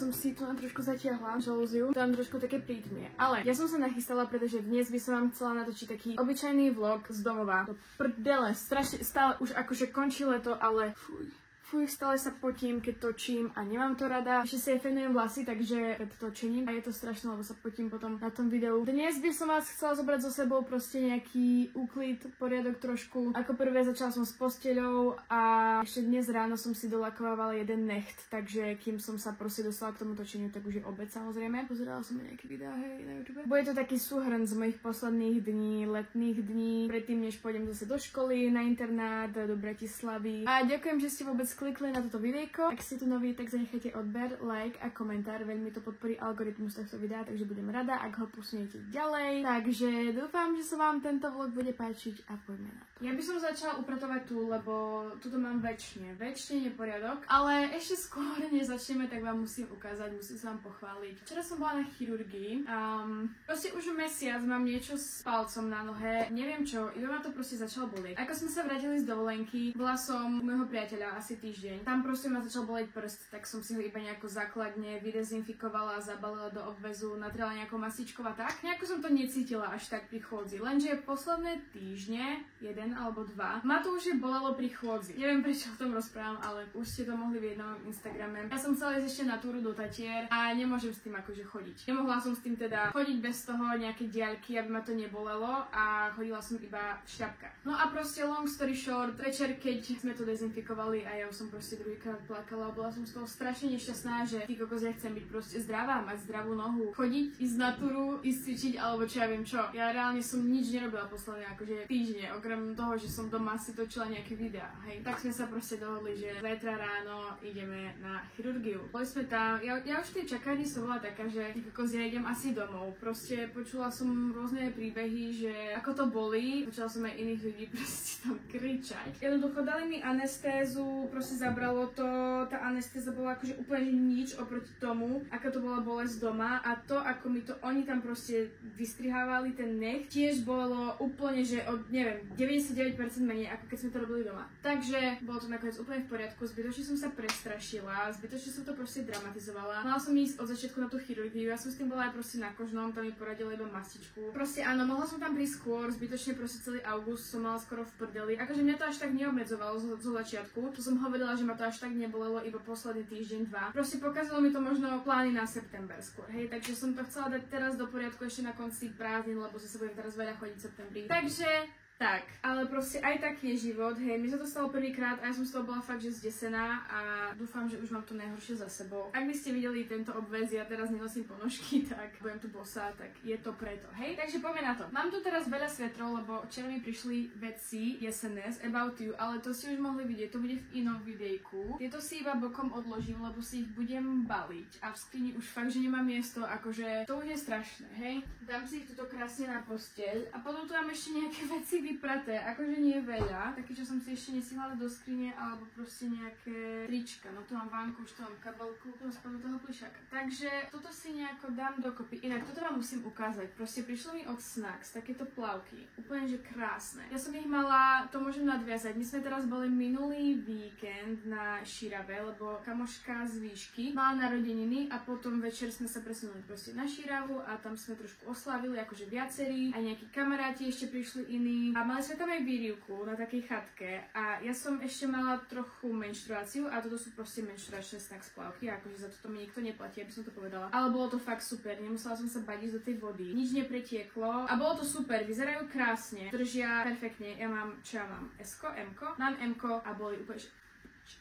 som si tu trošku zatiahla žalúziu, tam trošku také prítmie. Ale ja som sa nachystala, pretože dnes by som vám chcela natočiť taký obyčajný vlog z domova. Do prdele, strašne, stále už akože končí leto, ale fuj, stále sa potím, keď točím a nemám to rada. Ešte si aj fenujem vlasy, takže pred točením a je to strašné, lebo sa potím potom na tom videu. Dnes by som vás chcela zobrať so sebou proste nejaký úklid, poriadok trošku. Ako prvé začala som s posteľou a ešte dnes ráno som si dolakovávala jeden necht, takže kým som sa proste dostala k tomu točeniu, tak už je obed samozrejme. Pozerala som nejaké videá, hej, na YouTube. Bude to taký súhrn z mojich posledných dní, letných dní, predtým než pôjdem zase do školy, na internát, do Bratislavy. A ďakujem, že ste vôbec klikli na toto videjko. Ak ste tu noví, tak zanechajte odber, like a komentár. Veľmi to podporí algoritmus tohto videa, takže budem rada, ak ho posuniete ďalej. Takže dúfam, že sa vám tento vlog bude páčiť a poďme na to. Ja by som začala upratovať tu, lebo tuto mám väčšine neporiadok. Ale ešte skôr, než začneme, tak vám musím ukázať, musím sa vám pochváliť. Včera som bola na chirurgii. Proste už mesiac mám niečo s palcom na nohe. Neviem čo, iba ma to proste začalo bolieť. Ako sme sa vrátili z dovolenky, bola som u môjho priateľa asi týždeň. Tam proste ma začal boleť prst, tak som si ho iba nejako základne vydezinfikovala, zabalila do obväzu, natrela nejakou masičkou a tak. Nejako som to necítila až tak pri chôdzi. Lenže posledné týždne, jeden alebo dva, ma to už je bolelo pri chôdzi. Neviem prečo o tom rozprávam, ale už ste to mohli vidieť na mojom Instagrame. Ja som chcela ísť ešte na túru do Tatier a nemôžem s tým akože chodiť. Nemohla som s tým teda chodiť bez toho nejaké diaľky, aby ma to nebolelo a chodila som iba v šľapkách. No a proste long story short, večer keď sme to dezinfikovali a ja už som proste druhýkrát plakala, bola som z toho strašne nešťastná, že ty kokos, ja chcem byť proste zdravá, mať zdravú nohu, chodiť, ísť na túru, ísť cvičiť alebo čo ja viem čo. Ja reálne som nič nerobila posledné akože týždne, okrem toho, že som doma si točila nejaké videá, hej. Tak sme sa proste dohodli, že zajtra ráno ideme na chirurgiu. Boli sme tam, ja už v tej čakárni som bola taká, že ty kokos, ja idem asi domov. Proste počula som rôzne príbehy, že ako to bolí, počula som aj iných ľudí proste tam kričať. Jednoducho dali mi anestézu, proste zabralo to, tá anestéza bola akože úplne nič oproti tomu, ako to bola bolesť doma a to, ako mi to oni tam proste vystrihávali ten nech, tiež bolo úplne, že od, neviem, 99% menej, ako keď sme to robili doma. Takže bolo to nakoniec úplne v poriadku, zbytočne som sa prestrašila, zbytočne som to proste dramatizovala. Mala som ísť od začiatku na tú chirurgiu, ja som s tým bola aj proste na kožnom, tam mi poradila iba mastičku. Proste áno, mohla som tam prísť skôr, zbytočne proste celý august som mala skoro v prdeli. Akože mňa to až tak neobmedzovalo zo začiatku, to som hovorila, že ma to až tak nebolelo iba posledný týždeň, dva. Proste pokazalo mi to možno plány na september skôr, hej, takže som to chcela dať teraz do poriadku ešte na konci prázdnin, lebo zase budem teraz veľa chodiť v septembri. Takže tak, ale proste aj taký je život, hej, mi sa to stalo prvýkrát a ja som z toho bola fakt, že zdesená a dúfam, že už mám to najhoršie za sebou. Ak by ste videli tento obväz, ja teraz nenosím ponožky, tak budem tu bosa, tak je to preto, hej. Takže poďme na to. Mám tu teraz veľa svetrov, lebo včera mi prišli veci SNS About You, ale to si už mohli vidieť, to bude v inom videjku. Tieto si iba bokom odložím, lebo si ich budem baliť a v skrini už fakt, že nemám miesto, akože to už je strašné, hej. Dám si ich tuto krásne na posteľ a potom tu mám ešte nejaké veci vypraté, akože nie veľa, také, čo som si ešte nestihla do skrine, alebo proste nejaké trička, no tu mám vánku, už tu mám kabelku, tu mám spadu toho plišáka. Takže toto si nejako dám dokopy. Inak toto vám musím ukázať, proste prišlo mi od Snacks takéto plavky, úplne že krásne. Ja som ich mala, to môžem nadviazať, my sme teraz boli minulý víkend na Širave, lebo kamoška z výšky mala narodeniny a potom večer sme sa presunuli proste na Širavu a tam sme trošku oslávili, akože viacerí, aj nejakí kamaráti ešte prišli iní. A mali sme tam aj výrivku na takej chatke a ja som ešte mala trochu menštruáciu a toto sú proste menštruačné Snacks plavky, akože za toto mi nikto neplatí, aby som to povedala. Ale bolo to fakt super, nemusela som sa bať ísť do tej vody, nič nepretieklo a bolo to super, vyzerajú krásne, držia perfektne, ja mám, čo ja mám, S-ko, M-ko? Mám M-ko a boli úplne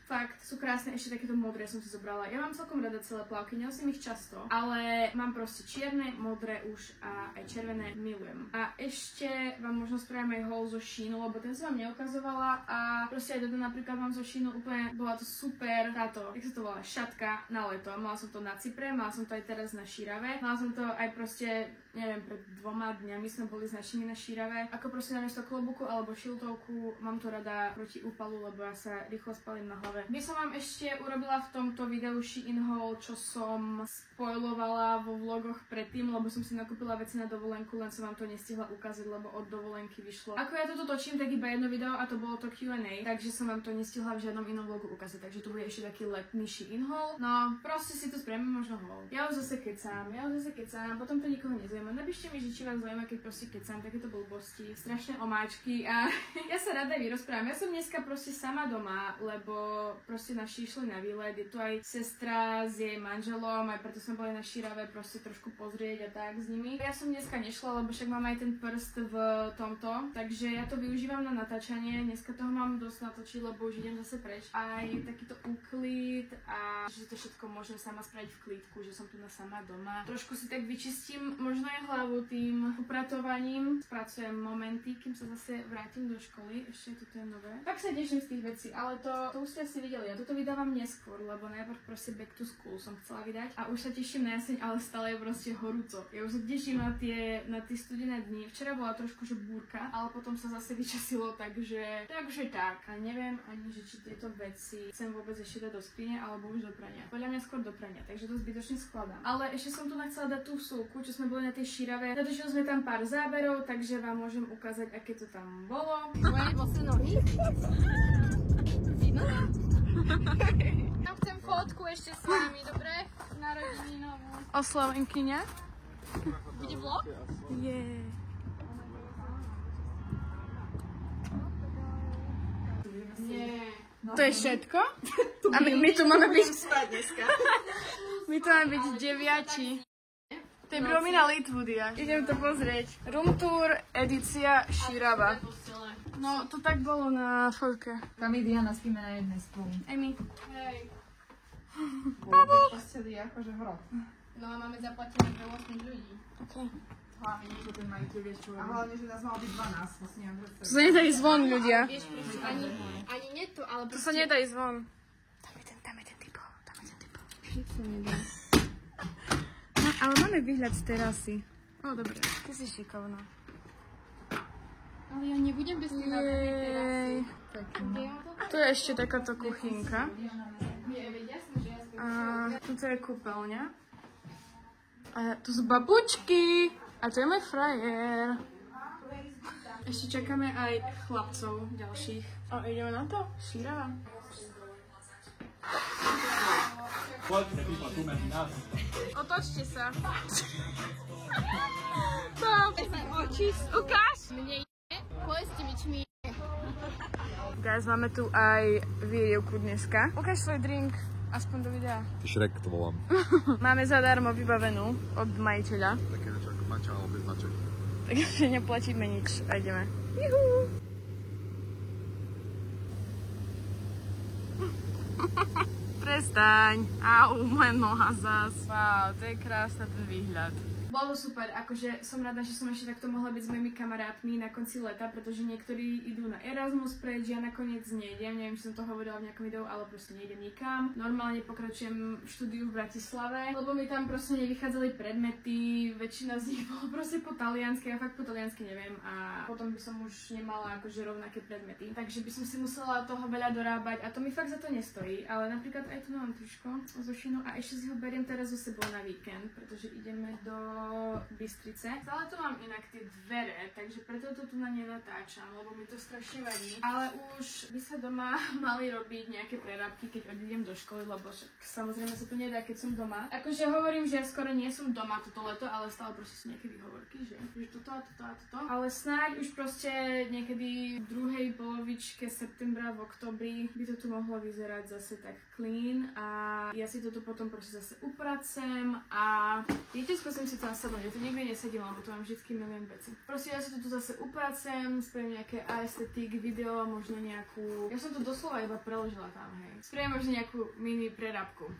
fakt, sú krásne, ešte takéto modré som si zobrala. Ja mám celkom rada celé plavky, nenosím ich často, ale mám proste čierne, modré už a aj červené milujem. A ešte vám možno spravím aj haul zo Sheinu, lebo ten som vám neukazovala a proste aj toto napríklad mám zo Sheinu úplne, bola to super, táto, jak sa to volá, šatka na leto. Mala som to na Cypre, mala som to aj teraz na Šírave, mala som to aj proste, neviem, pred 2 dňami sme boli s našimi na Šírave. Ako proste namiesto klobuku alebo šiltovku mám to rada proti úpalu, lebo ja sa rýchlo spalím na hlave. By som vám ešte urobila v tomto videu Shein haul, čo som spoilovala vo vlogoch predtým, lebo som si nakúpila veci na dovolenku, len som vám to nestihla ukázať, lebo od dovolenky vyšlo. Ako ja toto točím, tak iba jedno video a to bolo to Q&A, takže som vám to nestihla v žiadnom inom vlogu ukázať, takže tu bude ešte taký letný Shein haul. No, proste si to spravíme možno haul. Ja už zase kecám, potom to nikoho nezaujíma. Napíšte mi, že či vás zaujíma, keď proste kecám takéto blbosti, strašné omáčky a ja sa rada vyrozprávam. Ja som dneska proste sama doma, lebo proste naši išli na výlet, je tu aj sestra s jej manželom, aj preto sme boli na Šírave proste trošku pozrieť a tak s nimi. Ja som dneska nešla, lebo však mám aj ten prst v tomto, takže ja to využívam na natáčanie. Dneska toho mám dosť natočiť, lebo už idem zase preč. Aj takýto úklid a že to všetko môžem sama spraviť v klídku, že som tu na sama doma. Trošku si tak vyčistím možno aj hlavu tým upratovaním. Spracujem momenty, kým sa zase vrátim do školy. Ešte toto je nové. Tak sa teším z tých vecí, ale to už ste asi videli. Ja toto vydávam neskôr, lebo najprv proste back to school som chcela vydať a už sa teším na jeseň, ale stále je proste horúco. Ja už sa teším na tie studené dni. Včera bola trošku že búrka, ale potom sa zase vyčasilo, takže tak. A neviem ani, že či tieto veci chcem vôbec ešte dať do skrine alebo už do prania. Podľa mňa skôr do prania, takže to zbytočne skladám. Ale ešte som tu chcela dať tú súku, čo sme boli na tej Šírave. Natočili sme tam pár záberov, takže vám môžem ukázať, aké to tam bolo. Moje bosé nohy. Vidno? Tam chcem fotku ešte s vami, dobre? Narodeninovú. Oslavenkyňa. Bude vlog? Yeah. Nie. To je všetko? A my tu máme byť... My tu máme byť deviati. To je Bromina Litwoodia. Idem to pozrieť. Room tour, edícia Šírava. No, to tak bolo na fotke. Tam my Diana spíme na jednej spolu. Amy. Hej. Posteli akože hrot. No a máme zaplatené pre 8 ľudí. Okay. Hlavne niečo ten majiteľ vieš čo. A hlavne, že nás malo byť 12, vlastne nemám predstavu. To sa nedá ísť von, ľudia. Vieš, ani nie to, ale To sa nedá ísť von. Tam je ten typol. To nedá. No, ale máme výhľad z terasy. O, dobre. Ty si šikovná. Ale ja nebudem bez tej nádhernej terasy. Tu je ešte takáto kuchynka. A tu je kúpeľňa. A tu sú babučky. A tu je môj frajer. Ešte čakáme aj chlapcov ďalších. O, ideme na to? Šírava. Otočte sa. Ukáž! Mne je, povedzte mi, či mi je. Guys, máme tu aj výrivku dneska. Ukáž svoj drink, aspoň do videa. Šrek to volám. Máme zadarmo vybavenú od majiteľa. Také niečo ako mača, ale bez značek. Takže neplatíme nič a ideme. Juhu. Prestaň. Au, moja noha zas. Wow, to je krásny ten výhľad. Bolo super, akože som rada, že som ešte takto mohla byť s mojimi kamarátmi na konci leta, pretože niektorí idú na Erasmus preč, ja nakoniec nejdem, neviem, či som to hovorila v nejakom videu, ale proste nejdem nikam. Normálne pokračujem v štúdiu v Bratislave, lebo mi tam proste nevychádzali predmety, väčšina z nich bolo proste po taliansky, ja fakt po taliansky neviem a potom by som už nemala akože rovnaké predmety. Takže by som si musela toho veľa dorábať a to mi fakt za to nestojí, ale napríklad aj tu mám tričko zo Sheinu a ešte si ho beriem teraz so sebou na víkend, pretože ideme do Bystrice. Stále tu mám inak tie dvere, takže preto to tu na ne natáčam, lebo mi to strašne vadí. Ale už by sa doma mali robiť nejaké prerábky, keď odídem do školy, lebo samozrejme sa to nedá, keď som doma. Akože hovorím, že ja skoro nie som doma toto leto, ale stále proste sú nejaké výhovorky, že toto a toto a toto. Ale snáď už proste niekedy v druhej polovičke septembra, v oktobri by to tu mohlo vyzerať zase tak clean a ja si toto potom proste zase upracem a viete, skúsim si to nasadnúť, ja tu nikdy nesedím, lebo tu mám vždycky milión vecí. Proste ja si to tu zase upracem, spravím nejaké aesthetic video, možno nejakú... Ja som to doslova iba preložila tam, hej. Spravím možno nejakú mini prerábku.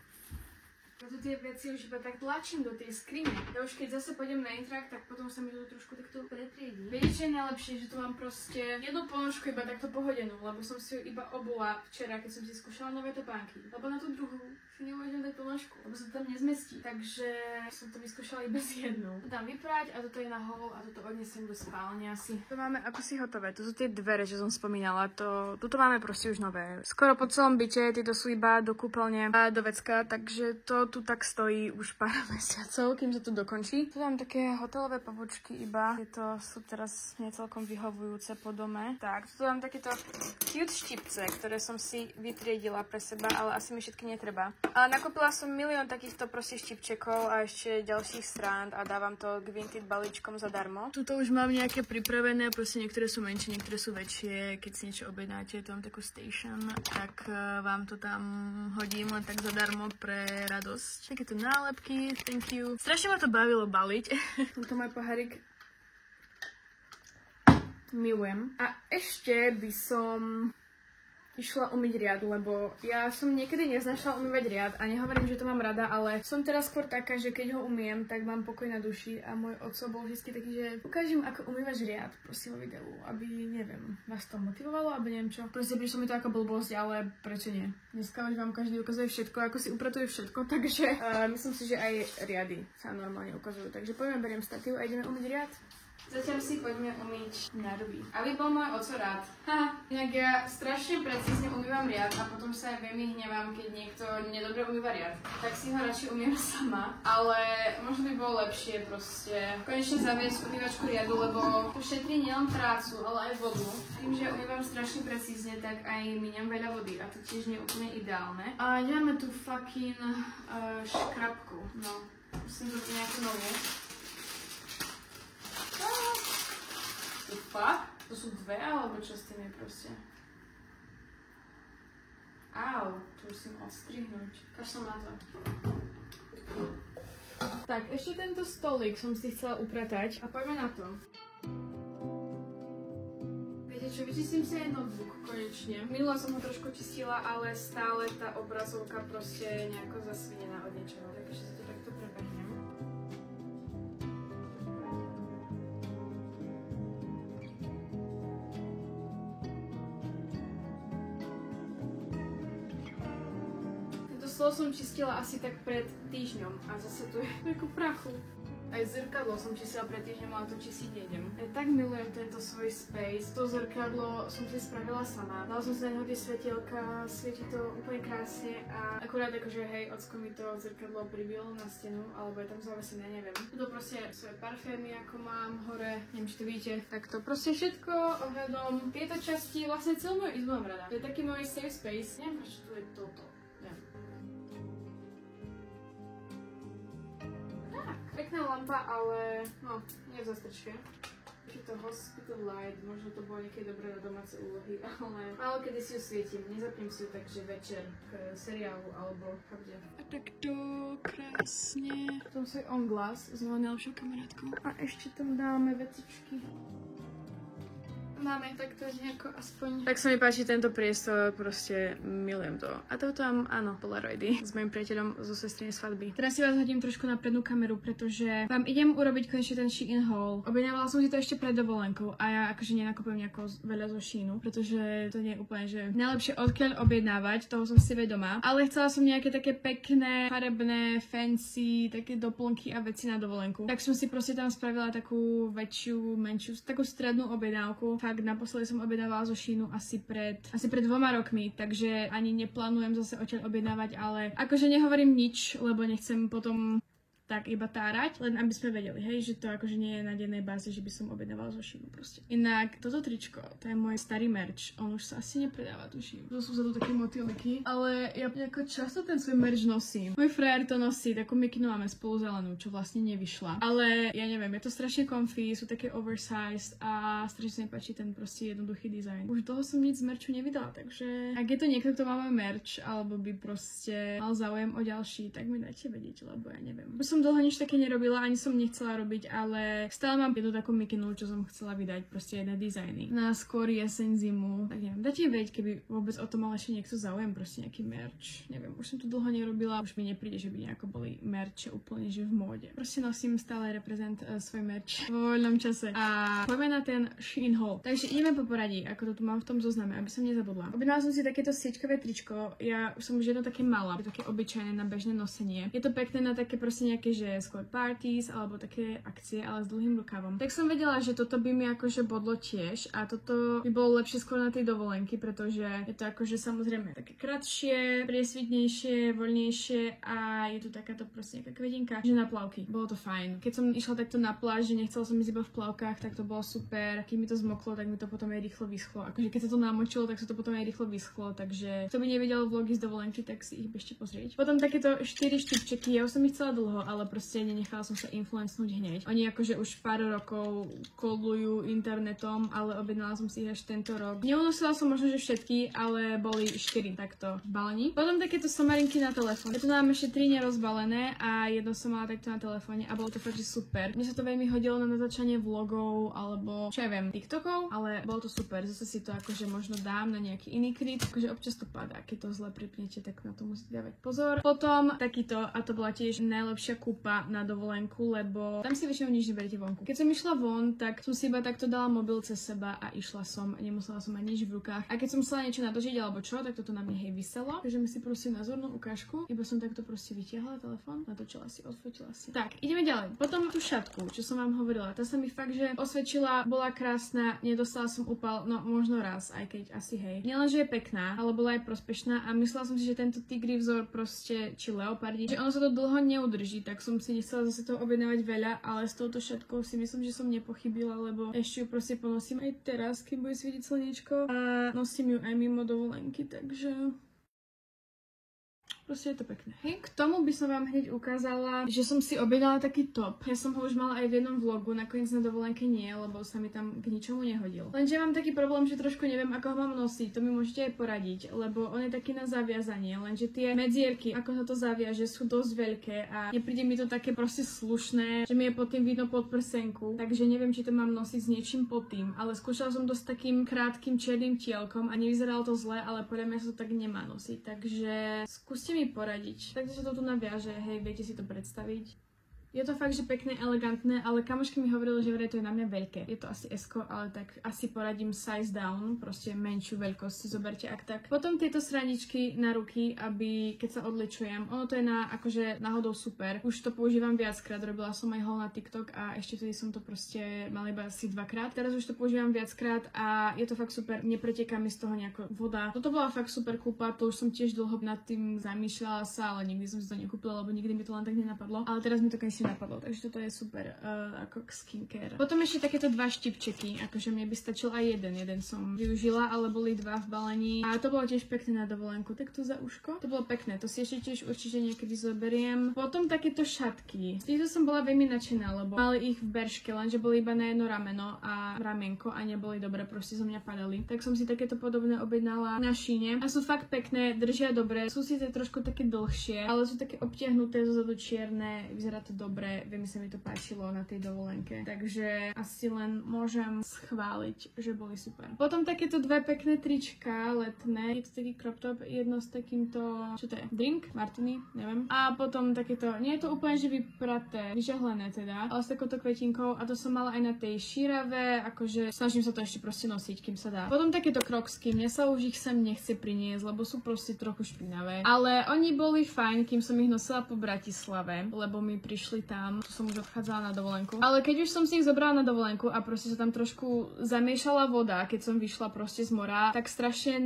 Preto tie veci už iba tak tlačím do tej skrine. Ja už keď zase pôjdem na intrak, tak potom sa mi to trošku takto pretriedí. Viete, čo je najlepšie, že tu mám proste jednu ponožku iba takto pohodenú, lebo som si ju iba obula včera, keď som si skúšala nové topánky. Lebo na tú druhú si nemôžem dať ponožku, lebo sa tam nezmestí. Takže som to vyskúšala iba s jednou. To dám vyprať a toto je na hol a toto odnesiem do spálne asi. To máme ako si hotové. To sú tie dvere, čo som spomínala. Toto máme proste už nové. Skoro po celom byte, tieto sú iba do kúpeľne a do vecka, takže to tu tak stojí už pár mesiacov, kým sa to dokončí. Tu mám také hotelové pavučky iba. Tieto sú teraz necelkom vyhovujúce po dome. Tak, tu mám takéto cute štipce, ktoré som si vytriedila pre seba, ale asi mi všetky netreba. Ale nakúpila som milión takýchto proste štipčekov a ešte ďalších strán a dávam to k Vinted balíčkom zadarmo. Tuto už mám nejaké pripravené, proste niektoré sú menšie, niektoré sú väčšie. Keď si niečo objednáte, tu mám takú station, tak vám to tam hodím len tak zadarmo pre radosť. Takéto nálepky, thank you. Strašne ma to bavilo baliť. Toto môj pohárik milujem. A ešte by som išla umyť riad, lebo ja som niekedy neznašla umývať riad a nehovorím, že to mám rada, ale som teraz skôr taká, že keď ho umiem, tak mám pokoj na duši a môj otco bol vždy taký, že ukážem, ako umývaš riad proste vo videu, aby, neviem, vás to motivovalo, aby neviem čo. Proste prišlo mi to ako blbosť, ale prečo nie? Dneska už vám každý ukazuje všetko, ako si upratuje všetko, takže myslím si, že aj riady sa normálne ukazujú. Takže poďme, beriem statív a ideme umyť riad. Zatiaľ si poďme umyť nádoby. Aby bol môj oco rád. Haha, inak ja strašne precízne umývam riad a potom sa aj veľmi hnevám, keď niekto nedobre umýva riad. Tak si ho radšej umývam sama. Ale možno by bolo lepšie proste konečne zaviesť umývačku riadu, lebo to šetrí nielen prácu, ale aj vodu. Tým, že umývam strašne precízne, tak aj míňam veľa vody a to tiež nie je úplne ideálne. A nemáme tu fucking škrabku. No, musím to nejakú novú. Fakt? To sú dve, alebo čo s tým je proste? Au, to musím odstrihnúť. Kašľam na to. Tak, ešte tento stolík som si chcela upratať a poďme na to. Viete čo, vyčistím si aj notebook konečne. Minula som ho trošku čistila, ale stále tá obrazovka proste nejako zasvinená od niečoho. Takže si to takto prebehnem. Stôl som čistila asi tak pred týždňom a zase tu je ako prachu. Aj zrkadlo som čistila pred týždňom, ale to čistiť nejdem. Ja tak milujem tento svoj space. To zrkadlo som si spravila sama. Dala som si na neho tie svetielka, svieti to úplne krásne a akurát akože hej, ocko mi to zrkadlo pribil na stenu, alebo je tam zavesené, neviem. Tu proste svoje parfémy, ako mám hore, neviem, či to vidíte. Tak to proste všetko ohľadom tieto časti, vlastne celú moju izbu mám rada. To je taký môj safe space. Neviem, prečo tu je toto. Pekná lampa, ale no, nie v zastrčke. Je to Hospital Light, možno to bolo niekedy dobré na domáce úlohy, ale málo kedy si ju svietím. Nezapnem si ju takže večer k seriálu alebo kde. A takto krásne. Potom svoj on glass s mojou najlepšou kamarátkou. A ešte tam dáme vecičky. Máme takto nejako aspoň. Tak sa mi páči tento priestor, proste milujem to. A to tam, áno, polaroidy s mojim priateľom zo sestrinej svadby. Teraz si vás hodím trošku na prednú kameru, pretože vám idem urobiť konečne ten Shein haul. Objednávala som si to ešte pred dovolenkou a ja akože nenakupujem nejako veľa zo Sheinu, pretože to nie je úplne, že najlepšie odkiaľ objednávať, toho som si vedomá. Ale chcela som nejaké také pekné, farebné, fancy, také doplnky a veci na dovolenku. Tak som si proste tam spravila takú väčšiu, menšiu, takú strednú objednávku. Naposledy som objednávala zo Sheinu asi pred 2 rokmi, takže ani neplánujem zase odtiaľ objednávať, ale akože nehovorím nič, lebo nechcem potom tak iba tárať, len aby sme vedeli, hej, že to akože nie je na dennej báze, že by som objednávala zo Sheinu proste. Inak toto tričko, to je môj starý merch, on už sa asi nepredáva, tuším. To sú za to také motýliky, ale ja nejako často ten svoj merch nosím. Môj frajer to nosí, takú mikinu máme spolu zelenú, čo vlastne nevyšla. Ale ja neviem, je to strašne comfy, sú také oversized a strašne sa mi páči ten proste jednoduchý dizajn. Už dlho som nic z merchu nevydala, takže ak je to niekto, kto má môj merch, alebo by proste mal záujem o ďalší, tak mi dajte vedieť, lebo ja neviem. Už som som dlho nič také nerobila, ani som nechcela robiť, ale stále mám jednu takú mikinu, čo som chcela vydať, proste jedné dizajny. Na skôr jeseň, zimu, tak neviem, dajte mi vedieť, keby vôbec o tom mal ešte niekto záujem, proste nejaký merch. Neviem, už som to dlho nerobila, už mi nepríde, že by nejako boli merče úplne že v móde. Proste nosím stále reprezent svoj merch vo voľnom čase. A poďme na ten Shein haul. Takže ideme po poradí, ako to tu mám v tom zozname, aby som nezabudla. Objednala som si takéto siečkové tričko. Ja už som už jedno také mala, také obyčajné na bežné nosenie. Je to pekné na také proste nejaké, že skôr parties alebo také akcie, ale s dlhým rukavom. Tak som vedela, že toto by mi akože bodlo tiež a toto by bolo lepšie skôr na tej dovolenky, pretože je to akože samozrejme také kratšie, priesvitnejšie, voľnejšie a je tu takáto proste nejaká kvetinka, že na plavky. Bolo to fajn. Keď som išla takto na pláž, že nechcela som ísť iba v plavkách, tak to bolo super. Keď mi to zmoklo, tak mi to potom aj rýchlo vyschlo. Akože keď sa to namočilo, tak sa to potom aj rýchlo vyschlo, takže kto by nevidel vlogy z dovolenky, tak si ich bežte pozrieť. Potom takéto 4 štipčeky, ja už som ich chcela dlho, ale proste nenechala som sa influencnúť hneď. Oni akože už pár rokov kolujú internetom, ale objednala som si ich až tento rok. Neunosila som možno, že všetky, ale boli 4 takto v balení. Potom takéto somarinky na telefón. Ja tu mám ešte 3 nerozbalené a jedno som mala takto na telefóne a bolo to fakt, že super. Mne sa to veľmi hodilo na natáčanie vlogov alebo čo ja viem, TikTokov, ale bolo to super. Zase si to akože možno dám na nejaký iný klip, akože občas to padá. Keď to zle pripnete, tak na to musíte dávať pozor. Potom takýto, a to bola tiež najlepšia kúpa na dovolenku, lebo tam si väčšinou nič neberiete vonku. Keď som išla von, tak som si iba takto dala mobil cez seba a išla som. Nemusela som mať nič v rukách. A keď som chcela niečo natočiť alebo čo, tak toto na mne hej viselo. Takže mi si prosím názornú ukážku. Iba som takto proste vytiahla telefón, natočila si, odfotila si. Tak, ideme ďalej. Potom tú šatku, čo som vám hovorila. Tá sa mi fakt, že osvedčila, bola krásna, nedostala som upal, no možno raz, aj keď asi hej. Nielenže je pekná, ale bola aj prospešná a myslela som si, že tento tigri vzor proste, či leopardi, že ono sa to dlho neudrží, tak som si nechcela zase toho objednávať veľa, ale s touto šatkou si myslím, že som nepochybila, lebo ešte ju proste ponosím aj teraz, keď bude svietiť slnečko a nosím ju aj mimo dovolenky, takže proste je to pekné. Hej. K tomu by som vám hneď ukázala, že som si objednala taký top. Ja som ho už mala aj v jednom vlogu, nakoniec na dovolenke nie, lebo sa mi tam k ničomu nehodil. Lenže mám taký problém, že trošku neviem, ako ho mám nosiť. To mi môžete aj poradiť, lebo on je taký na zaviazanie, lenže tie medzierky, ako sa to zaviaže, sú dosť veľké a nepríde mi to také proste slušné, že mi je pod tým vidno podprsenku, takže neviem, či to mám nosiť s niečím pod tým, ale skúšala som to s takým krátkym čiernym tielkom a nevyzeralo to zle, ale podľa mňa sa to tak nemá nosiť. Takže skúste mi poradiť. Takže sa to tu naviaže, hej, viete si to predstaviť. Je to fakt, že pekné, elegantné, ale kamošky mi hovorili, že vraj to je na mňa veľké. Je to asi S-ko, ale tak asi poradím size down, proste menšiu veľkosť si zoberte ak tak. Potom tieto sraničky na ruky, aby keď sa odličujem, ono to je na akože náhodou super. Už to používam viackrát, robila som aj haul na TikTok a ešte vtedy som to proste mala iba asi 2-krát. Teraz už to používam viackrát a je to fakt super, nepreteká mi z toho nejako voda. Toto bola fakt super kúpa, to už som tiež dlho nad tým zamýšľala sa, ale nikdy som si to nekúpila, lebo nikdy mi to len tak nenapadlo. Ale teraz mi to napadlo, takže toto je super ako skincare. Potom ešte takéto 2 štipčeky, akože mne by stačil aj jeden som využila, ale boli 2 v balení a to bolo tiež pekné na dovolenku. Tak to za uško, to bolo pekné, to si ešte tiež určite niekedy zoberiem. Potom takéto šatky, z týchto som bola veľmi nadšená, lebo mali ich v Berške, lenže boli iba na jedno rameno a ramienko a neboli dobré, proste zo mňa padali. Tak som si takéto podobné objednala na Sheine a sú fakt pekné, držia dobre, sú síce trošku také dlhšie, ale sú také obtiahnuté, zozadu čierne, vyzerá to dobre, veľmi sa mi to páčilo na tej dovolenke. Takže asi len môžem schváliť, že boli super. Potom takéto 2 pekné trička letné. Je to taký crop top, jedno s takýmto, čo to je? Drink? Martini? Neviem. A potom takéto, nie je to úplne že vypraté, vyžahlené teda, ale s takouto kvetinkou a to som mala aj na tej šírave, akože snažím sa to ešte proste nosiť, kým sa dá. Potom takéto kroksky, mne sa už ich sem nechce priniesť, lebo sú proste trochu špinavé. Ale oni boli fajn, kým som ich nosila po Bratislave, lebo mi prišli tam, tu som už odchádzala na dovolenku. Ale keď už som si ich zobrala na dovolenku a proste sa tam trošku zamiešala voda, keď som vyšla proste z mora, tak strašne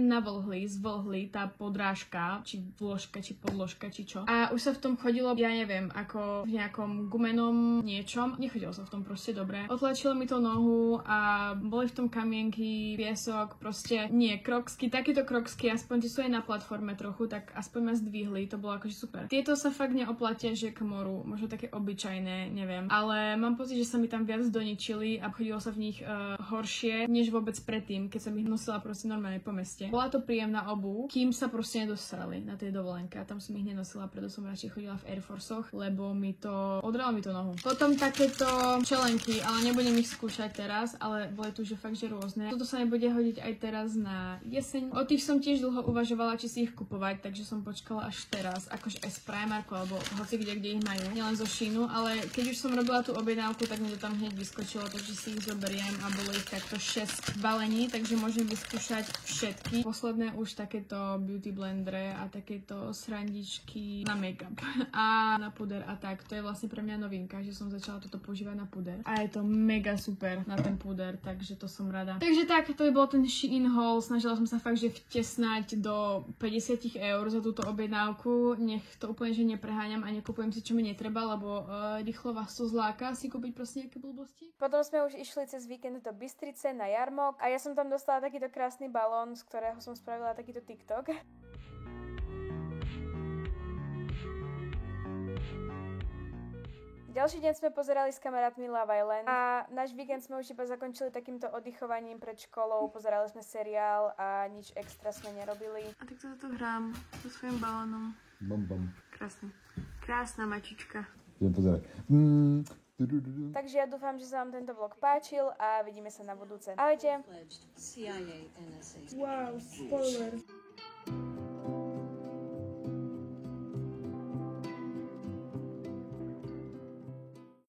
zvlhli tá podrážka, či vložka, či podložka, či čo. A už sa v tom chodilo, ja neviem, ako v nejakom gumenom niečom. Nechodilo sa v tom proste dobre. Otlačilo mi to nohu a boli v tom kamienky, piesok, proste nie, kroksky, takéto kroksky, aspoň tie sú aj na platforme trochu, tak aspoň ma zdvihli, to bolo akože super. Tieto sa fakt neoplatia, že k moru, možno také obyčajné, neviem. Ale mám pocit, že sa mi tam viac doničili a chodilo sa v nich horšie, než vôbec predtým, keď som ich nosila proste normálne po meste. Bola to príjemná obuv, kým sa proste nedosrali na tej dovolenke. A tam som ich nenosila, preto som radšej chodila v Air Forcoch, lebo odralo mi to nohu. Potom takéto čelenky, ale nebudem ich skúšať teraz, ale boli tu že fakt, že rôzne. Toto sa nebude hodiť aj teraz na jeseň. O tých som tiež dlho uvažovala, či si ich kupovať, takže som počkala až teraz, akože aj z Primarku, alebo hoci kde ich majú, nielen zo Sheinu, ale keď už som robila tú objednávku, tak mi to tam hneď vyskočilo, takže si ich zoberiem a bolo ich takto 6 balení, takže môžem vyskúšať všetky. Posledné už takéto beauty blendere a takéto srandičky na make-up a na puder a tak. To je vlastne pre mňa novinka, že som začala toto používať na puder. A je to mega super na ten puder, takže to som rada. Takže tak, to by bol ten Shein haul. Snažila som sa fakt, že vtesnať do 50 eur za túto objednávku. Nech to úplne, že nepreháňam a nekupujem si, čo mi netreba, lebo rýchlo vás to zláka si kúpiť proste nejaké blbosti. Potom sme už išli cez víkend do Bystrice na jarmok a ja som tam dostala takýto krásny balón, z ktorého som spravila takýto TikTok. Ďalší deň sme pozerali s kamarátmi Love Island a náš víkend sme už iba zakončili takýmto oddychovaním pred školou, pozerali sme seriál a nič extra sme nerobili. A tak to tu hrám so svojím balónom. Bam. Krásne. Krásna mačička. Idem pozerať. Takže ja dúfam, že sa vám tento vlog páčil a vidíme sa na budúce. Ahojte. Wow, spoiler.